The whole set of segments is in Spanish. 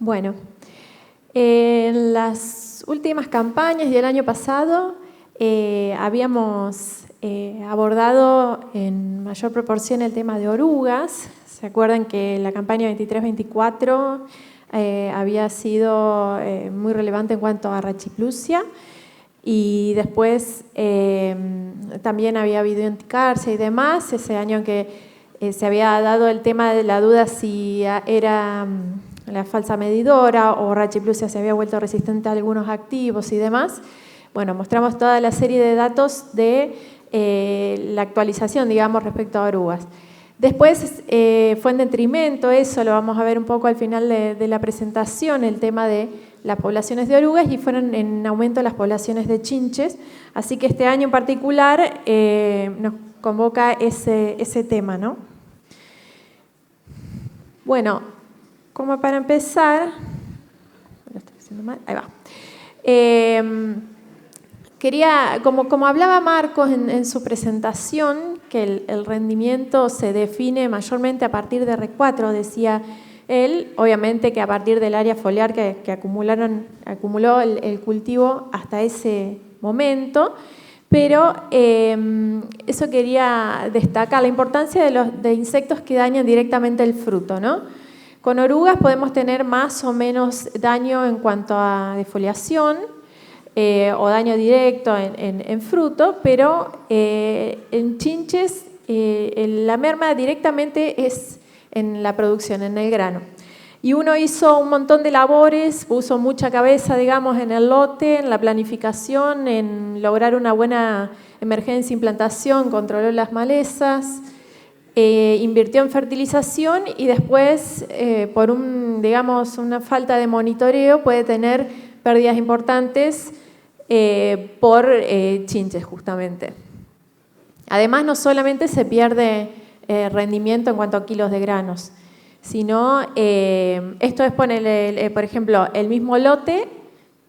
Bueno, en las últimas campañas y el año pasado habíamos abordado en mayor proporción el tema de orugas. ¿Se acuerdan que la campaña 23-24 había sido muy relevante en cuanto a rachiplusia? Y después también había habido anticarcia y demás, ese año en que se había dado el tema de la duda si era la falsa medidora o rachiplusia se había vuelto resistente a algunos activos y demás. Bueno, mostramos toda la serie de datos de la actualización, digamos, respecto a orugas. Después fue en detrimento, eso lo vamos a ver un poco al final de la presentación, el tema de las poblaciones de orugas, y fueron en aumento las poblaciones de chinches. Así que este año en particular nos convoca ese tema, ¿no? Bueno, como para empezar, lo estoy haciendo mal, ahí va. Quería, como hablaba Marcos en su presentación, que el rendimiento se define mayormente a partir de R4, decía él, obviamente que a partir del área foliar que acumuló el cultivo hasta ese momento, pero eso quería destacar, la importancia de insectos que dañan directamente el fruto, ¿no? Con orugas podemos tener más o menos daño en cuanto a defoliación, o daño directo en fruto, pero en chinches la merma directamente es en la producción, en el grano. Y uno hizo un montón de labores, puso mucha cabeza, digamos, en el lote, en la planificación, en lograr una buena emergencia, implantación, controló las malezas, invirtió en fertilización y después, por una falta de monitoreo, puede tener pérdidas importantes por chinches justamente. Además, no solamente se pierde rendimiento en cuanto a kilos de granos, sino esto es ponerle, por ejemplo, el mismo lote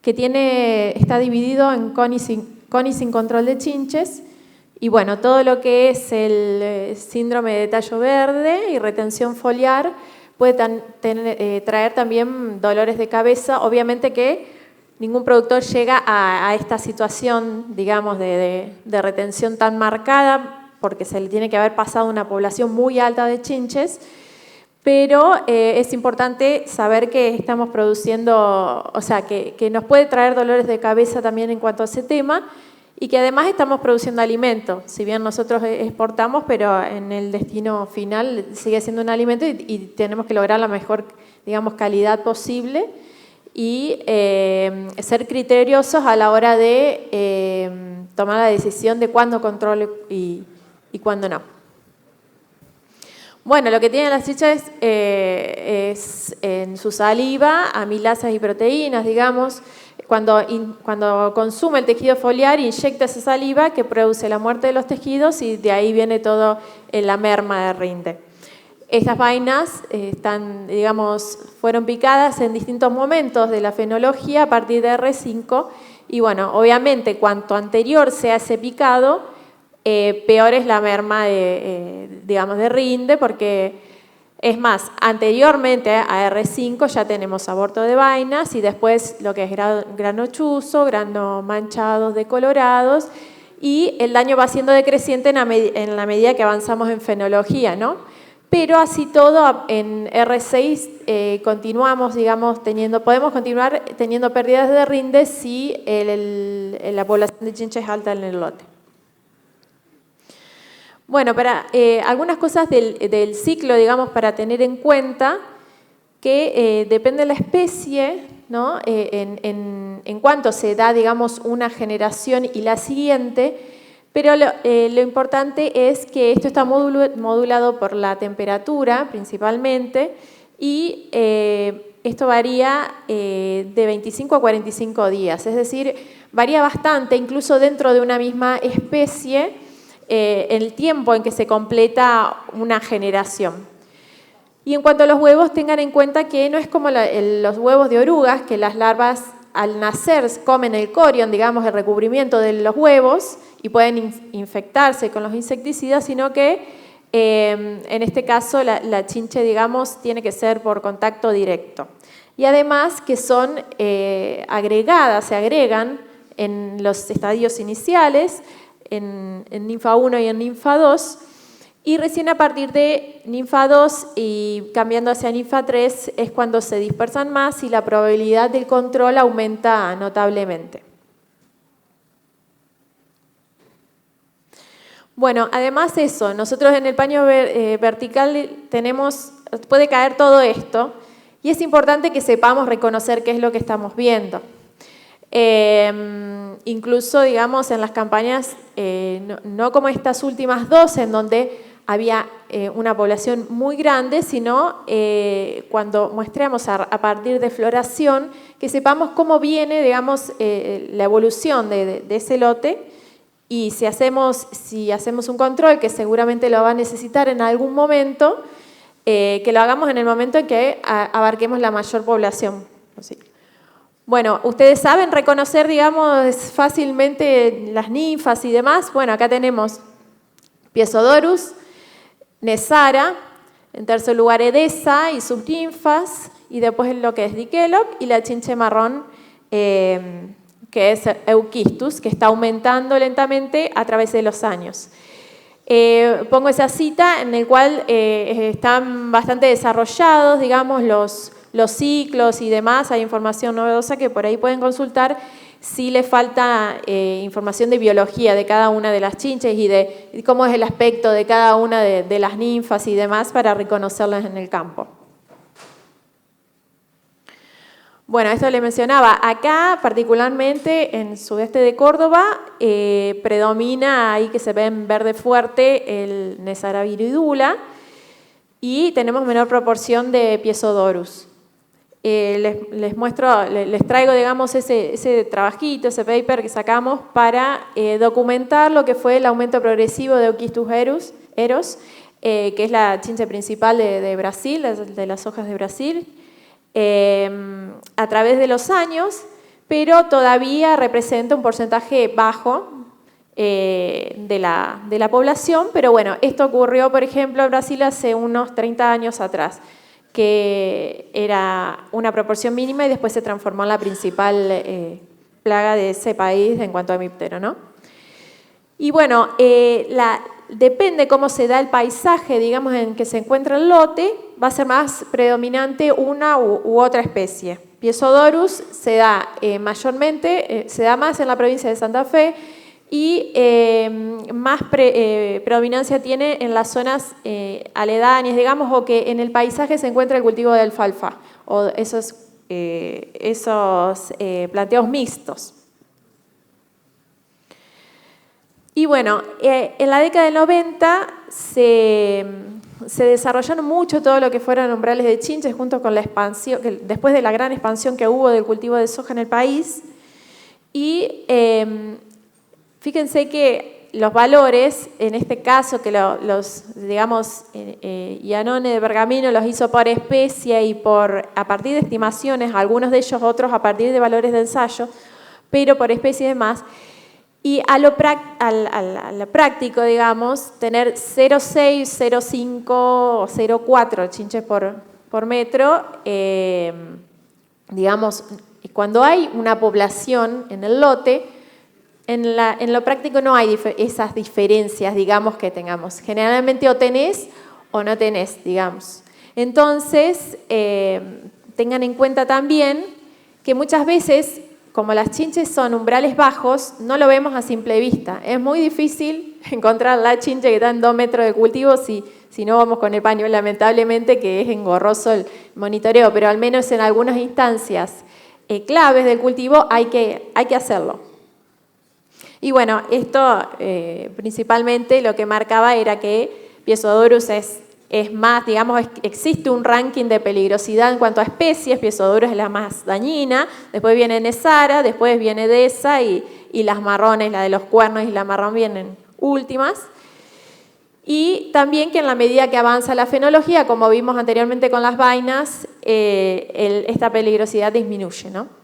que está dividido en con y sin control de chinches, y bueno, todo lo que es el síndrome de tallo verde y retención foliar puede traer también dolores de cabeza. Obviamente que ningún productor llega a esta situación, digamos, de retención tan marcada, porque se le tiene que haber pasado una población muy alta de chinches, pero es importante saber que estamos produciendo, o sea, que nos puede traer dolores de cabeza también en cuanto a ese tema, y que además estamos produciendo alimento. Si bien nosotros exportamos, pero en el destino final sigue siendo un alimento y tenemos que lograr la mejor, digamos, calidad posible y ser criteriosos a la hora de tomar la decisión de cuándo controlo y cuándo no. Bueno, lo que tienen las chinches es en su saliva amilasas y proteínas, digamos. Cuando consume el tejido foliar, inyecta esa saliva que produce la muerte de los tejidos y de ahí viene todo la merma de rinde. Estas vainas fueron picadas en distintos momentos de la fenología a partir de R5 y bueno, obviamente cuanto anterior sea ese picado, peor es la merma de rinde, porque es más, anteriormente a R5 ya tenemos aborto de vainas y después lo que es grano chuzo, grano manchados, decolorados, y el daño va siendo decreciente en la medida que avanzamos en fenología, ¿no? Pero así todo, en R6 continuamos, digamos, podemos continuar teniendo pérdidas de rinde si la población de chinches es alta en el lote. Bueno, para algunas cosas del ciclo, digamos, para tener en cuenta que depende de la especie, ¿no? En cuanto se da, digamos, una generación y la siguiente, pero lo importante es que esto está modulado por la temperatura principalmente y esto varía de 25 a 45 días, es decir, varía bastante, incluso dentro de una misma especie, el tiempo en que se completa una generación. Y en cuanto a los huevos, tengan en cuenta que no es como los huevos de orugas, que las larvas al nacer comen el corion, digamos, el recubrimiento de los huevos y pueden infectarse con los insecticidas, sino que en este caso la chinche, digamos, tiene que ser por contacto directo. y además que son agregadas, se agregan en los estadios iniciales, en ninfa 1 y en ninfa 2, y recién a partir de ninfa 2 y cambiando hacia ninfa 3 es cuando se dispersan más y la probabilidad del control aumenta notablemente. Bueno, además eso, nosotros en el paño vertical puede caer todo esto y es importante que sepamos reconocer qué es lo que estamos viendo. Incluso, digamos, en las campañas, no como estas últimas dos, en donde había una población muy grande, sino cuando muestramos a partir de floración, que sepamos cómo viene, digamos, la evolución de ese lote. Y si hacemos un control, que seguramente lo va a necesitar en algún momento, que lo hagamos en el momento en que abarquemos la mayor población posible. Bueno, ustedes saben reconocer, digamos, fácilmente las ninfas y demás. Bueno, acá tenemos Piezodorus, Nesara, en tercer lugar Edesa y sus ninfas, y después lo que es Dikelob y la chinche marrón, que es Euquistus, que está aumentando lentamente a través de los años. Pongo esa cita en la cual están bastante desarrollados, digamos, los ciclos y demás. Hay información novedosa que por ahí pueden consultar si les falta información de biología de cada una de las chinches y de cómo es el aspecto de cada una de las ninfas y demás para reconocerlas en el campo. Bueno, esto le mencionaba, acá particularmente en sudeste de Córdoba predomina ahí que se ve en verde fuerte el Nesara viridula y tenemos menor proporción de Piezodorus. Les traigo, digamos, ese trabajito, ese paper que sacamos para documentar lo que fue el aumento progresivo de Euquistus eros, que es la chinche principal de Brasil, de las hojas de Brasil, a través de los años, pero todavía representa un porcentaje bajo de la población, pero bueno, esto ocurrió, por ejemplo, en Brasil hace unos 30 años atrás, que era una proporción mínima y después se transformó en la principal plaga de ese país en cuanto a hemíptero, ¿no? Y bueno, depende cómo se da el paisaje, digamos, en que se encuentra el lote, va a ser más predominante una u otra especie. Piezodorus se da mayormente, se da más en la provincia de Santa Fe y más predominancia tiene en las zonas aledañas, digamos, o que en el paisaje se encuentra el cultivo de alfalfa, o esos planteos mixtos. Y bueno, en la década del 90 se desarrollaron mucho todo lo que fueron umbrales de chinches junto con la expansión, después de la gran expansión que hubo del cultivo de soja en el país. Y fíjense que los valores, en este caso que digamos, Iannone de Pergamino los hizo por especie y a partir de estimaciones, algunos de ellos otros a partir de valores de ensayo, pero por especie y demás. Y a lo práctico, digamos, tener 0,6, 0,5 o 0,4 chinches por metro, digamos, cuando hay una población en el lote, en lo práctico no hay esas diferencias, digamos, que tengamos. Generalmente o tenés o no tenés, digamos. Entonces, tengan en cuenta también que muchas veces, como las chinches son umbrales bajos, no lo vemos a simple vista. Es muy difícil encontrar la chinche que está en 2 metros de cultivo si no vamos con el paño, lamentablemente, que es engorroso el monitoreo, pero al menos en algunas instancias claves del cultivo hay que hacerlo. Y bueno, esto principalmente lo que marcaba era que Piezodorus es más, digamos, existe un ranking de peligrosidad en cuanto a especies. Piezodorus es la más dañina, después viene Nesara, después viene Edesa y las marrones, la de los cuernos y la marrón vienen últimas. Y también que en la medida que avanza la fenología, como vimos anteriormente con las vainas, esta peligrosidad disminuye, ¿no?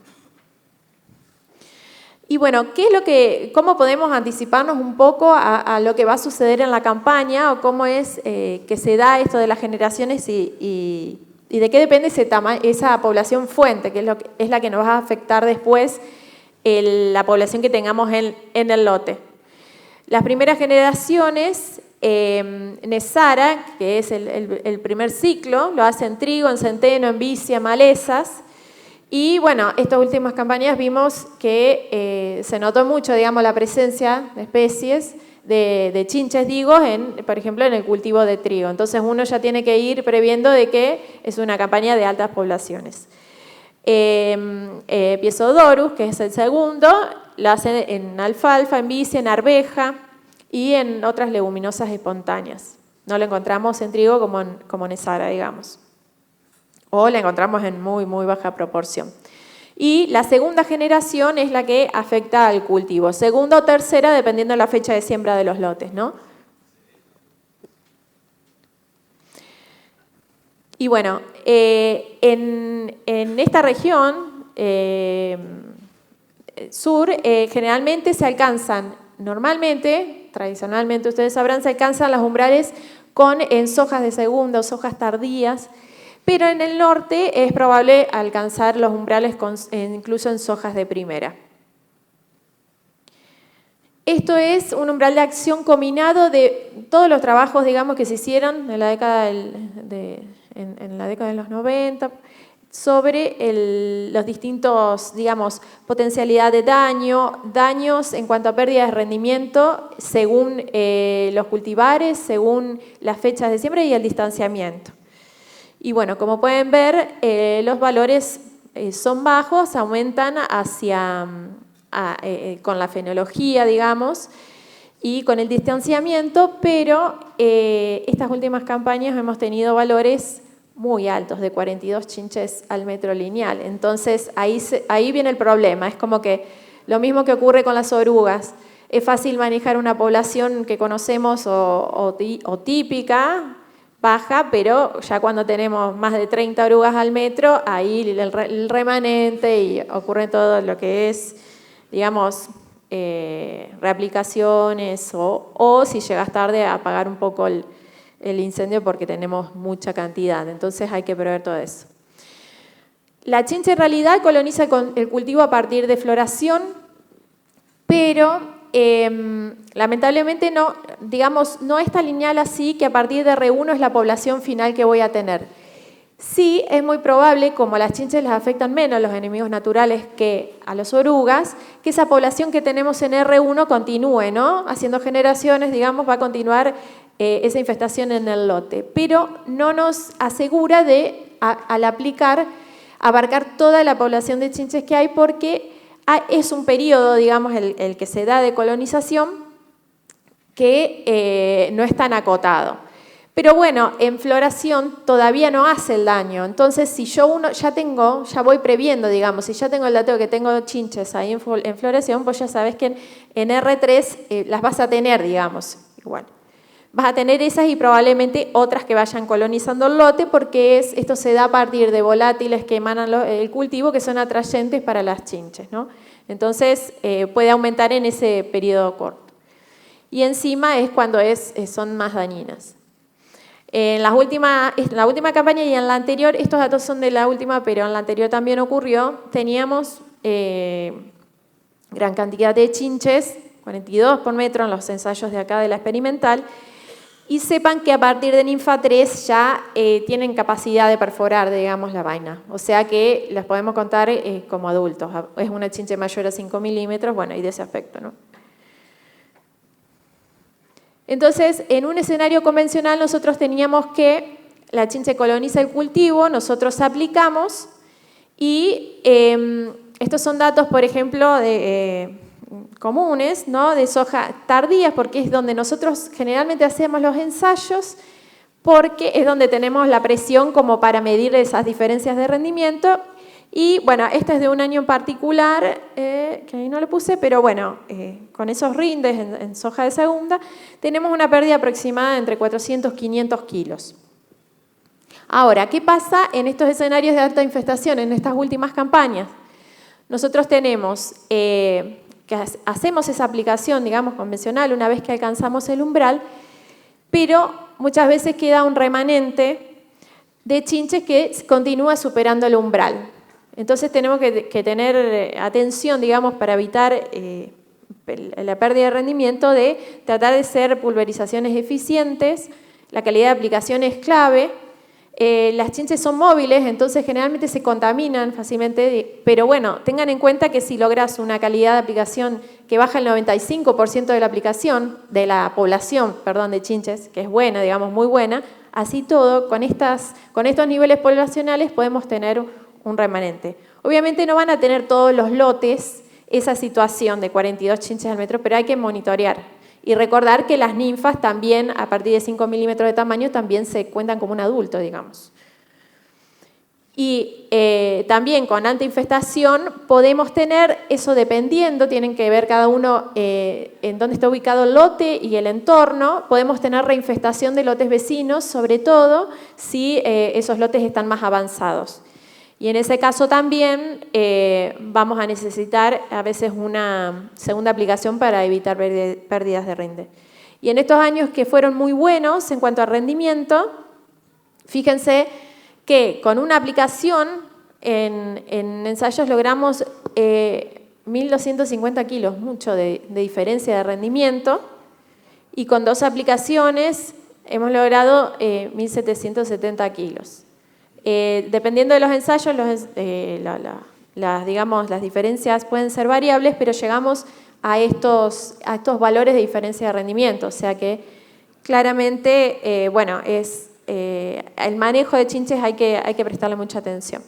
Y bueno, ¿cómo podemos anticiparnos un poco a lo que va a suceder en la campaña o cómo es que se da esto de las generaciones y ¿Y de qué depende esa población fuente, que es la que nos va a afectar después la población que tengamos en el lote? Las primeras generaciones, Nesara, que es el primer ciclo, lo hace en trigo, en centeno, en vicia, malezas. Y bueno, estas últimas campañas vimos que se notó mucho, digamos, la presencia de especies de chinches, digo, por ejemplo, en el cultivo de trigo. Entonces uno ya tiene que ir previendo de que es una campaña de altas poblaciones. Piezodorus, que es el segundo, lo hacen en alfalfa, en vicia, en arveja y en otras leguminosas espontáneas. No lo encontramos en trigo como en Nesara, digamos. O la encontramos en muy, muy baja proporción. Y la segunda generación es la que afecta al cultivo. Segunda o tercera, dependiendo de la fecha de siembra de los lotes, ¿no? Y bueno, en esta región sur, generalmente se alcanzan, tradicionalmente ustedes sabrán, se alcanzan los umbrales en sojas de segunda o sojas tardías, pero en el norte es probable alcanzar los umbrales incluso en sojas de primera. Esto es un umbral de acción combinado de todos los trabajos, digamos, que se hicieron en la década de los 90 sobre los distintos, digamos, potencialidad de daños en cuanto a pérdida de rendimiento según los cultivares, según las fechas de siembra y el distanciamiento. Y bueno, como pueden ver, los valores son bajos, aumentan con la fenología, digamos, y con el distanciamiento, pero estas últimas campañas hemos tenido valores muy altos, de 42 chinches al metro lineal. Entonces, ahí viene el problema. Es como que lo mismo que ocurre con las orugas. Es fácil manejar una población que conocemos o típica, baja, pero ya cuando tenemos más de 30 orugas al metro, ahí el remanente y ocurre todo lo que es, digamos, reaplicaciones o si llegas tarde a apagar un poco el incendio porque tenemos mucha cantidad. Entonces hay que prever todo eso. La chincha en realidad coloniza el cultivo a partir de floración, pero lamentablemente no es tan lineal así que a partir de R1 es la población final que voy a tener. Sí, es muy probable, como a las chinches les afectan menos los enemigos naturales que a las orugas, que esa población que tenemos en R1 continúe, ¿no? Haciendo generaciones, digamos, va a continuar esa infestación en el lote. Pero no nos asegura al aplicar, abarcar toda la población de chinches que hay porque es un periodo, digamos, el que se da de colonización que no es tan acotado. Pero bueno, en floración todavía no hace el daño. Entonces, si yo ya voy previendo, digamos, si ya tengo el dato de que tengo chinches ahí en floración, pues ya sabes que en R3 las vas a tener, digamos, igual. Vas a tener esas y probablemente otras que vayan colonizando el lote porque esto se da a partir de volátiles que emanan el cultivo que son atrayentes para las chinches, ¿no? Entonces, puede aumentar en ese periodo corto. Y encima es cuando son más dañinas. En la última campaña y en la anterior, estos datos son de la última, pero en la anterior también ocurrió, teníamos gran cantidad de chinches, 42 por metro en los ensayos de acá de la experimental, y sepan que a partir de ninfa 3 ya tienen capacidad de perforar, digamos, la vaina. O sea que las podemos contar como adultos. Es una chinche mayor a 5 milímetros, bueno, y de ese aspecto, ¿no? Entonces, en un escenario convencional nosotros teníamos que la chinche coloniza el cultivo, nosotros aplicamos y estos son datos, por ejemplo, comunes, ¿no? De soja tardías, porque es donde nosotros generalmente hacemos los ensayos, porque es donde tenemos la presión como para medir esas diferencias de rendimiento. Y bueno, esta es de un año en particular, que ahí no lo puse, pero bueno, con esos rindes en soja de segunda, tenemos una pérdida aproximada entre 400 y 500 kilos. Ahora, ¿qué pasa en estos escenarios de alta infestación, en estas últimas campañas? Nosotros tenemos que hacemos esa aplicación, digamos, convencional una vez que alcanzamos el umbral, pero muchas veces queda un remanente de chinches que continúa superando el umbral. Entonces tenemos que tener atención, digamos, para evitar la pérdida de rendimiento, de tratar de hacer pulverizaciones eficientes. La calidad de aplicación es clave. Las chinches son móviles, entonces generalmente se contaminan fácilmente, pero bueno, tengan en cuenta que si logras una calidad de aplicación que baja el 95% de la aplicación, de la población, perdón, de chinches, que es buena, digamos, muy buena, así todo, con estos niveles poblacionales podemos tener un remanente. Obviamente no van a tener todos los lotes esa situación de 42 chinches al metro, pero hay que monitorear. Y recordar que las ninfas también, a partir de 5 milímetros de tamaño, también se cuentan como un adulto, digamos. Y también con alta infestación podemos tener, eso dependiendo, tienen que ver cada uno en dónde está ubicado el lote y el entorno, podemos tener reinfestación de lotes vecinos, sobre todo si esos lotes están más avanzados. Y en ese caso también vamos a necesitar a veces una segunda aplicación para evitar pérdidas de rinde. Y en estos años que fueron muy buenos en cuanto a rendimiento, fíjense que con una aplicación en ensayos logramos 1.250 kilos, mucho de diferencia de rendimiento, y con 2 aplicaciones hemos logrado 1.770 kilos. Dependiendo de los ensayos, las diferencias pueden ser variables, pero llegamos a estos valores de diferencia de rendimiento. O sea que claramente, el manejo de chinches hay que prestarle mucha atención.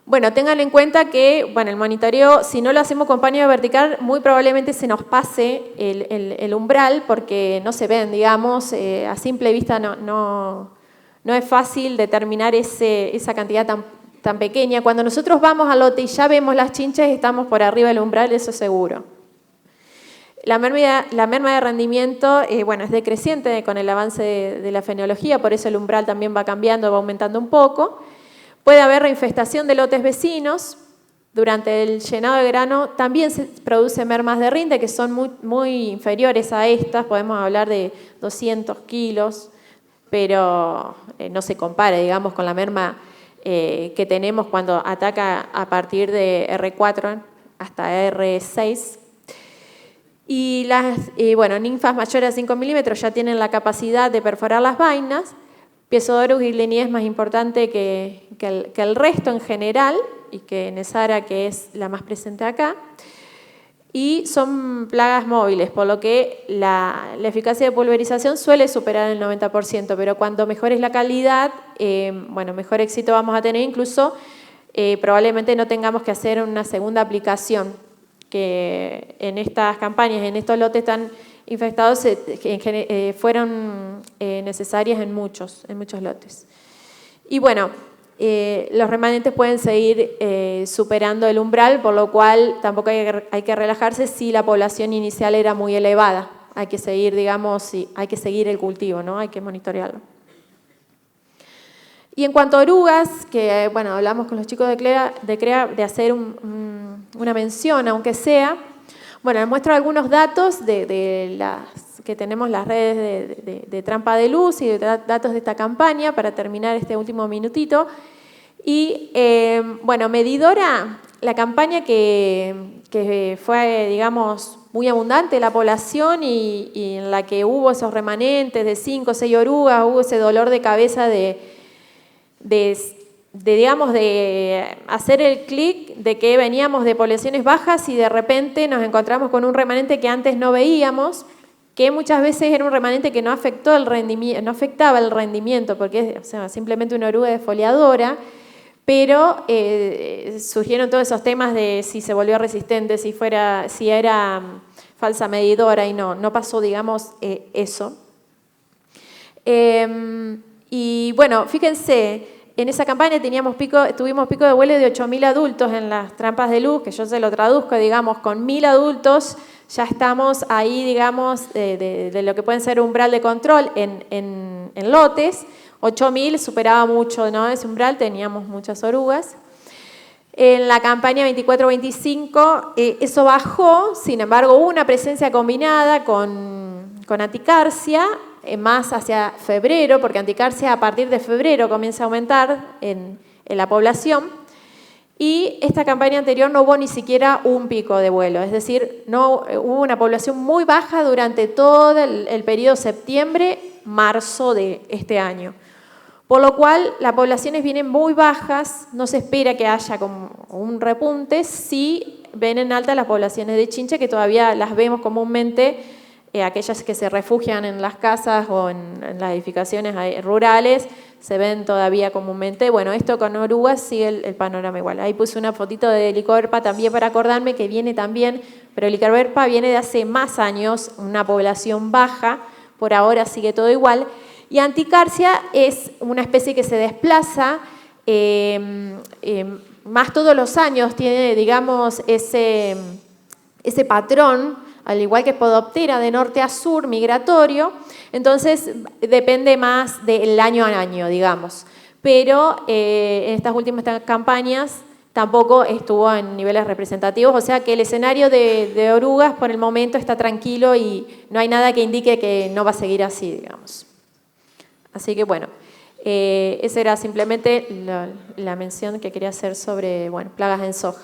Bueno, tengan en cuenta que el monitoreo, si no lo hacemos con paño vertical, muy probablemente se nos pase el umbral porque no se ven, digamos, a simple vista no es fácil determinar esa cantidad tan pequeña. Cuando nosotros vamos al lote y ya vemos las chinches, estamos por arriba del umbral, eso es seguro. La merma de rendimiento es decreciente con el avance de la fenología, por eso el umbral también va cambiando, va aumentando un poco. Puede haber reinfestación de lotes vecinos. Durante el llenado de grano también se producen mermas de rinde que son muy inferiores a estas, podemos hablar de 200 kilos, pero no se compare, digamos, con la merma que tenemos cuando ataca a partir de R4 hasta R6. Y ninfas mayores a 5 milímetros ya tienen la capacidad de perforar las vainas. Piezodorus guillenii es más importante que el resto en general, y que Nesara, que es la más presente acá. Y son plagas móviles, por lo que la eficacia de pulverización suele superar el 90%, pero cuanto mejor es la calidad, mejor éxito vamos a tener. Incluso probablemente no tengamos que hacer una segunda aplicación, que en estas campañas, en estos lotes tan infectados, fueron necesarias en muchos lotes. Y los remanentes pueden seguir superando el umbral, por lo cual tampoco hay que relajarse si la población inicial era muy elevada. Hay que seguir, hay que seguir el cultivo, ¿no? Hay que monitorearlo. Y en cuanto a orugas, que hablamos con los chicos de CREA de hacer una mención, aunque sea, les muestro algunos datos de las que tenemos las redes de trampa de luz y de datos de esta campaña para terminar este último minutito. Y medidora, la campaña que fue, digamos, muy abundante la población y en la que hubo esos remanentes de 5 o 6 orugas, hubo ese dolor de cabeza de hacer el clic de que veníamos de poblaciones bajas y de repente nos encontramos con un remanente que antes no veíamos, que muchas veces era un remanente que no afectaba el rendimiento, porque es simplemente una oruga defoliadora, pero surgieron todos esos temas de si se volvió resistente, si era falsa medidora, y no pasó, digamos, eso. Fíjense, en esa campaña tuvimos pico de vuelo de 8.000 adultos en las trampas de luz, que yo se lo traduzco, digamos, con 1.000 adultos ya estamos ahí, digamos, de lo que pueden ser umbral de control en lotes. 8.000 superaba mucho, ¿no? Ese umbral, teníamos muchas orugas. En la campaña 24-25 eso bajó, sin embargo hubo una presencia combinada con aticarcia, más hacia febrero, porque Anticarcia a partir de febrero comienza a aumentar en la población. Y esta campaña anterior no hubo ni siquiera un pico de vuelo, es decir, no, hubo una población muy baja durante todo el periodo septiembre-marzo de este año. Por lo cual, las poblaciones vienen muy bajas, no se espera que haya como un repunte, sí ven en alta las poblaciones de chinche, que todavía las vemos comúnmente, aquellas que se refugian en las casas o en las edificaciones rurales, se ven todavía comúnmente. Bueno, esto con orugas sigue el panorama igual. Ahí puse una fotito de Helicoverpa también para acordarme que viene también, pero Helicoverpa viene de hace más años, una población baja, por ahora sigue todo igual. Y Anticarcia es una especie que se desplaza más todos los años, tiene, digamos, ese patrón, al igual que Podoptera, de norte a sur, migratorio, entonces depende más del año a año, digamos. Pero en estas últimas campañas tampoco estuvo en niveles representativos, o sea que el escenario de orugas por el momento está tranquilo y no hay nada que indique que no va a seguir así, digamos. Así que bueno, esa era simplemente la mención que quería hacer sobre plagas en soja.